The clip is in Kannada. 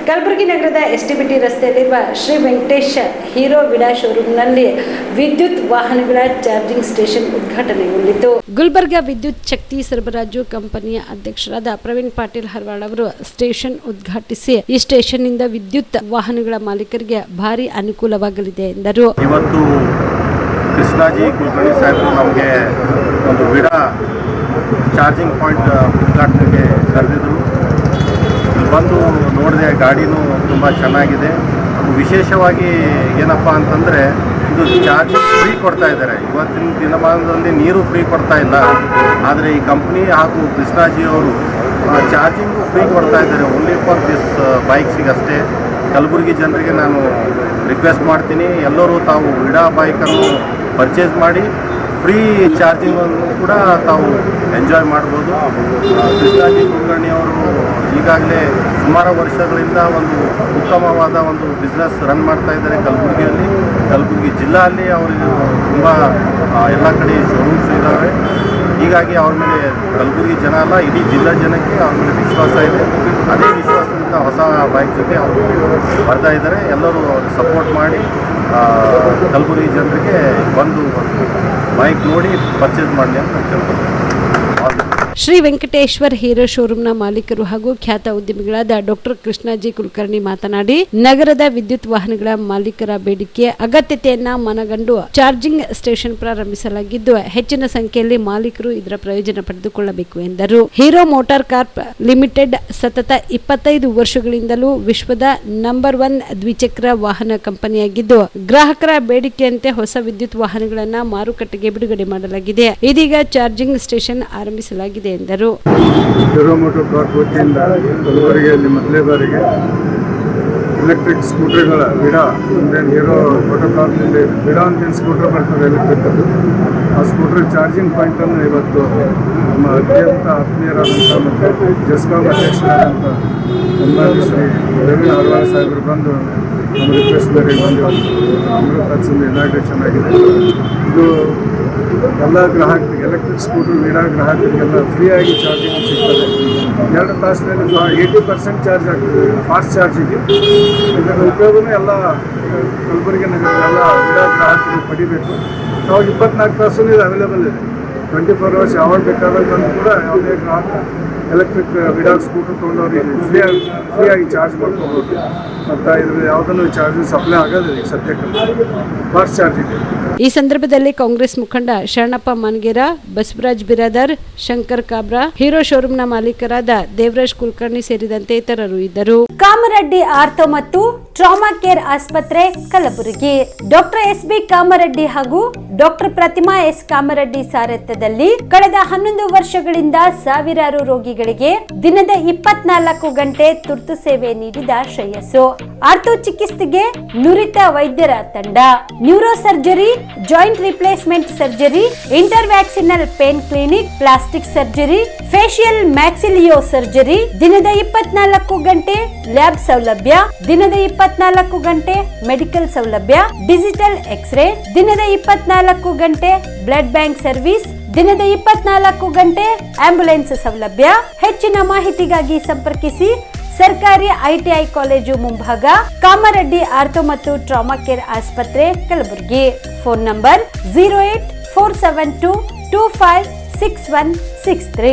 ಕಲಬುರಗಿ ನಗರದ ಎಸ್ಟಿಬಿಟಿ ರಸ್ತೆಯಲ್ಲಿರುವ ಶ್ರೀ ವೆಂಕಟೇಶ ಹೀರೋ ವಿಡಾ ಶೋರೂಮ್ನಲ್ಲಿ ವಿದ್ಯುತ್ ವಾಹನಗಳ ಚಾರ್ಜಿಂಗ್ ಸ್ಟೇಷನ್ ಉದ್ಘಾಟನೆಗೊಂಡಿತು. ಗುಲ್ಬರ್ಗಾ ವಿದ್ಯುತ್ ಶಕ್ತಿ ಸರಬರಾಜು ಕಂಪನಿಯ ಅಧ್ಯಕ್ಷರಾದ ಪ್ರವೀಣ್ ಪಾಟೀಲ್ ಹರ್ವಾಳ್ ಅವರು ಸ್ಟೇಷನ್ ಉದ್ಘಾಟಿಸಿ ಈ ಸ್ಟೇಷನ್ನಿಂದ ವಿದ್ಯುತ್ ವಾಹನಗಳ ಮಾಲೀಕರಿಗೆ ಭಾರಿ ಅನುಕೂಲವಾಗಲಿದೆ ಎಂದರು. ಇವತ್ತು ಕೃಷ್ಣಾಜಿ ಕುಲಕರ್ಣಿ ಸಾಹೇಬರು ನಮಗೆ ಒಂದು ವಿಡಾ ಚಾರ್ಜಿಂಗ್ ಪಾಯಿಂಟ್ ಉದ್ಘಾಟನೆಗೆ ಕರೆದಿದ್ರು. ಬಂದು ನೋಡಿದೆ, ಗಾಡಿನೂ ತುಂಬ ಚೆನ್ನಾಗಿದೆ. ವಿಶೇಷವಾಗಿ ಏನಪ್ಪ ಅಂತಂದರೆ ಇದು ಚಾರ್ಜಿಂಗ್ ಫ್ರೀ ಕೊಡ್ತಾ ಇದ್ದಾರೆ. ಇವತ್ತಿನ ದಿನಮಾನದಲ್ಲಿ ನೀರು ಫ್ರೀ ಕೊಡ್ತಾ ಇಲ್ಲ, ಆದರೆ ಈ ಕಂಪ್ನಿ ಹಾಗೂ ಕೃಷ್ಣಾಜಿಯವರು ಚಾರ್ಜಿಂಗು ಫ್ರೀ ಕೊಡ್ತಾ ಇದ್ದಾರೆ. ಓನ್ಲಿ ಫಾರ್ ದಿಸ್ ಬೈಕ್ಸಿಗೆ ಅಷ್ಟೇ. ಕಲಬುರಗಿ ಜನರಿಗೆ ನಾನು ರಿಕ್ವೆಸ್ಟ್ ಮಾಡ್ತೀನಿ, ಎಲ್ಲರೂ ತಾವು ವಿಡಾ ಬೈಕನ್ನು ಪರ್ಚೇಸ್ ಮಾಡಿ ಫ್ರೀ ಚಾರ್ಜಿಂಗನ್ನು ಕೂಡ ತಾವು ಎಂಜಾಯ್ ಮಾಡ್ಬೋದು. ಕೃಷ್ಣಾಜಿ ಕುಲಕರ್ಣಿ ಅವರು ಈಗಾಗಲೇ ಸುಮಾರು ವರ್ಷಗಳಿಂದ ಒಂದು ಉತ್ತಮವಾದ ಒಂದು ಬಿಸ್ನೆಸ್ ರನ್ ಮಾಡ್ತಾ ಇದ್ದಾರೆ ಕಲಬುರಗಿಯಲ್ಲಿ. ಕಲಬುರಗಿ ಜಿಲ್ಲೆಯಲ್ಲಿ ಅವರಿಗೆ ತುಂಬ ಎಲ್ಲ ಕಡೆ ಶೋರೂಮ್ಸ್ ಇದ್ದಾವೆ. ಹೀಗಾಗಿ ಅವ್ರ ಮೇಲೆ ಕಲಬುರಗಿ ಜನ ಅಲ್ಲ, ಇಡೀ ಜಿಲ್ಲಾ ಜನಕ್ಕೆ ಅವ್ರ ಮೇಲೆ ವಿಶ್ವಾಸ ಇದೆ. ಅದೇ ವಿಶ್ವಾಸದಿಂದ ಹೊಸ ಬೈಕ್ ಜೊತೆ ಅವರು ಬರ್ತಾ ಇದ್ದಾರೆ. ಎಲ್ಲರೂ ಸಪೋರ್ಟ್ ಮಾಡಿ ಕಲಬುರಗಿ ಜನರಿಗೆ ಬಂದು ಬೈಕ್ ನೋಡಿ ಪರ್ಚೇಸ್ ಮಾಡಲಿ ಅಂತ ಕೇಳ್ಬೋದು. ಶ್ರೀ ವೆಂಕಟೇಶ್ವರ ಹೀರೋ ಶೋರೂಮ್ನ ಮಾಲೀಕರು ಹಾಗೂ ಖ್ಯಾತ ಉದ್ಯಮಿಗಳಾದ ಡಾಕ್ಟರ್ ಕೃಷ್ಣಾಜಿ ಕುಲಕರ್ಣಿ ಮಾತನಾಡಿ, ನಗರದ ವಿದ್ಯುತ್ ವಾಹನಗಳ ಮಾಲೀಕರ ಬೇಡಿಕೆ ಅಗತ್ಯತೆಯನ್ನ ಮನಗಂಡು ಚಾರ್ಜಿಂಗ್ ಸ್ಟೇಷನ್ ಪ್ರಾರಂಭಿಸಲಾಗಿದ್ದು, ಹೆಚ್ಚಿನ ಸಂಖ್ಯೆಯಲ್ಲಿ ಮಾಲೀಕರು ಇದರ ಪ್ರಯೋಜನ ಪಡೆದುಕೊಳ್ಳಬೇಕು ಎಂದರು. ಹೀರೋ ಮೋಟಾರ್ ಕಾರ್ಪ್ ಲಿಮಿಟೆಡ್ ಸತತ 25 ವರ್ಷಗಳಿಂದಲೂ ವಿಶ್ವದ ನಂಬರ್ 1 ದ್ವಿಚಕ್ರ ವಾಹನ ಕಂಪನಿಯಾಗಿದ್ದು, ಗ್ರಾಹಕರ ಬೇಡಿಕೆಯಂತೆ ಹೊಸ ವಿದ್ಯುತ್ ವಾಹನಗಳನ್ನ ಮಾರುಕಟ್ಟೆಗೆ ಬಿಡುಗಡೆ ಮಾಡಲಾಗಿದೆ. ಇದೀಗ ಚಾರ್ಜಿಂಗ್ ಸ್ಟೇಷನ್ ಆರಂಭಿಸಲಾಗಿದೆ ಎಂದರು. ಹೀರೋ ಮೋಟಾರ್ ಕಾರ್ಪ್ ವತಿಯಿಂದ ಕಲಬುರಗಿಯಲ್ಲಿ ಮೊದಲೇ ಬಾರಿಗೆ ಎಲೆಕ್ಟ್ರಿಕ್ ಸ್ಕೂಟರ್ಗಳ ವಿಡಾ ಅಂದೇನು ಹೀರೋ ಮೋಟಾರ್ ಕಾರ್ಪ್ನಲ್ಲಿ ವಿಡಾ ಅಂತ ಸ್ಕೂಟರ್ ಬರ್ತದೆ ಎಲೆಕ್ಟ್ರಿಕ್. ಆ ಸ್ಕೂಟರ್ ಚಾರ್ಜಿಂಗ್ ಪಾಯಿಂಟನ್ನು ಇವತ್ತು ನಮ್ಮ ಅತ್ಯಂತ ಆತ್ಮೀಯರಾದಂಥ ಮತ್ತು ಜೆಸ್ಕಾಂ ಅಧ್ಯಕ್ಷರಾದಂಥ ಶ್ರೀ ಪ್ರವೀಣ್ ಹರ್ವಾಳ್ ಸಾಹೇಬರು ಬಂದು ನಮ್ಮ ರಿಕ್ವೆಸ್ಟ್ ಮೇರೆಗೆ ಬಂದು ಅಮೃತ ಇನಾಗ್ರೇಷನ್ ಆಗಿದೆ. ಇದು ಎಲ್ಲ ಗ್ರಾಹಕರಿಗೆ ಎಲೆಕ್ಟ್ರಿಕ್ ಸ್ಕೂಟರ್ ವಿಡಾ ಗ್ರಾಹಕರಿಗೆಲ್ಲ ಫ್ರೀಯಾಗಿ ಚಾರ್ಜಿಂಗ್ ಸಿಗ್ತದೆ. 2 ತಾಸಿನಲ್ಲಿ 80% ಚಾರ್ಜ್ ಆಗ್ತದೆ ಫಾಸ್ಟ್ ಚಾರ್ಜಿಗೆ. ಇದರ ಉಪಯೋಗನೂ ಎಲ್ಲ ಕಲಬುರಗಿ ನಗರದ ಎಲ್ಲ ವಿಡಾ ಗ್ರಾಹಕರು ಪಡಿಬೇಕು. ನಾವು 24 ತಾಸು ಇದು ಅವೈಲೇಬಲ್ ಇದೆ. 24 hours ಯಾವಾಗ ಬೇಕಾದಾಗ ಬಂದು ಕೂಡ ಯಾವುದೇ ಗ್ರಾಹಕ ಎಲೆಕ್ಟ್ರಿಕ್ ವಿಡಾ ಸ್ಕೂಟರ್ ತೊಗೊಂಡವ್ರಿಗೆ ಫ್ರೀಯಾಗಿ ಚಾರ್ಜ್ ಮಾಡ್ಕೋಬೋದು. ಮತ್ತು ಇದರಲ್ಲಿ ಯಾವುದನ್ನು ಚಾರ್ಜಿಂಗ್ ಸಪ್ಲೈ ಆಗೋದಿಲ್ಲ ಈಗ ಸದ್ಯಕ್ಕೆ, ಫಾಸ್ಟ್ ಚಾರ್ಜ್ ಇದೆ. ಈ ಸಂದರ್ಭದಲ್ಲಿ ಕಾಂಗ್ರೆಸ್ ಮುಖಂಡ ಶರಣಪ್ಪ ಮಾನ್ಗೇರ, ಬಸವರಾಜ್ ಬಿರಾದರ್, ಶಂಕರ್ ಕಾಬ್ರಾ, ಹೀರೋ ಶೋರೂಮ್ನ ಮಾಲೀಕರಾದ ದೇವರಾಜ್ ಕುಲಕರ್ಣಿ ಸೇರಿದಂತೆ ಇತರರು ಇದ್ದರು. ಕಾಮರೆಡ್ಡಿ ಆರ್ಥೋ ಮತ್ತು ಟ್ರಾಮಾ ಕೇರ್ ಆಸ್ಪತ್ರೆ Kalaburagi. Doctor S B Kamareddy ಹಾಗೂ ಡಾಕ್ಟರ್ ಪ್ರತಿಮಾ ಎಸ್ ಕಾಮರೆಡ್ಡಿ ಸಾರಥ್ಯದಲ್ಲಿ ಕಳೆದ 11 ವರ್ಷಗಳಿಂದ ಸಾವಿರಾರು ರೋಗಿಗಳಿಗೆ ದಿನದ 24 ಗಂಟೆ ತುರ್ತು ಸೇವೆ ನೀಡಿದ ಶ್ರೇಯಸ್ಸು. ಆರ್ಥೋ ಚಿಕಿತ್ಸೆಗೆ ನುರಿತ ವೈದ್ಯರ ತಂಡ, neuro surgery, joint replacement surgery, interventional pain clinic, plastic surgery, facial maxillo surgery, ದಿನದ 24 ಗಂಟೆ ಲ್ಯಾಬ್ ಸೌಲಭ್ಯ, ದಿನದ 24 ಗಂಟೆ ಮೆಡಿಕಲ್ ಸೌಲಭ್ಯ, ಡಿಜಿಟಲ್ ಎಕ್ಸ್ರೇ, ದಿನದ 24 ಗಂಟೆ ಬ್ಲಡ್ ಬ್ಯಾಂಕ್ ಸರ್ವಿಸ್, ದಿನದ 24 ಗಂಟೆ ಆಂಬ್ಯುಲೆನ್ಸ್ ಸೌಲಭ್ಯ. ಹೆಚ್ಚಿನ ಮಾಹಿತಿಗಾಗಿ ಸಂಪರ್ಕಿಸಿ ಸರ್ಕಾರಿ ಐಟಿಐ ಕಾಲೇಜು ಮುಂಭಾಗ, ಕಾಮರೆಡ್ಡಿ ಆರ್ಥೋ ಮತ್ತು ಟ್ರಾಮಾ ಕೇರ್ ಆಸ್ಪತ್ರೆ ಕಲಬುರಗಿ. Phone number 084722566163.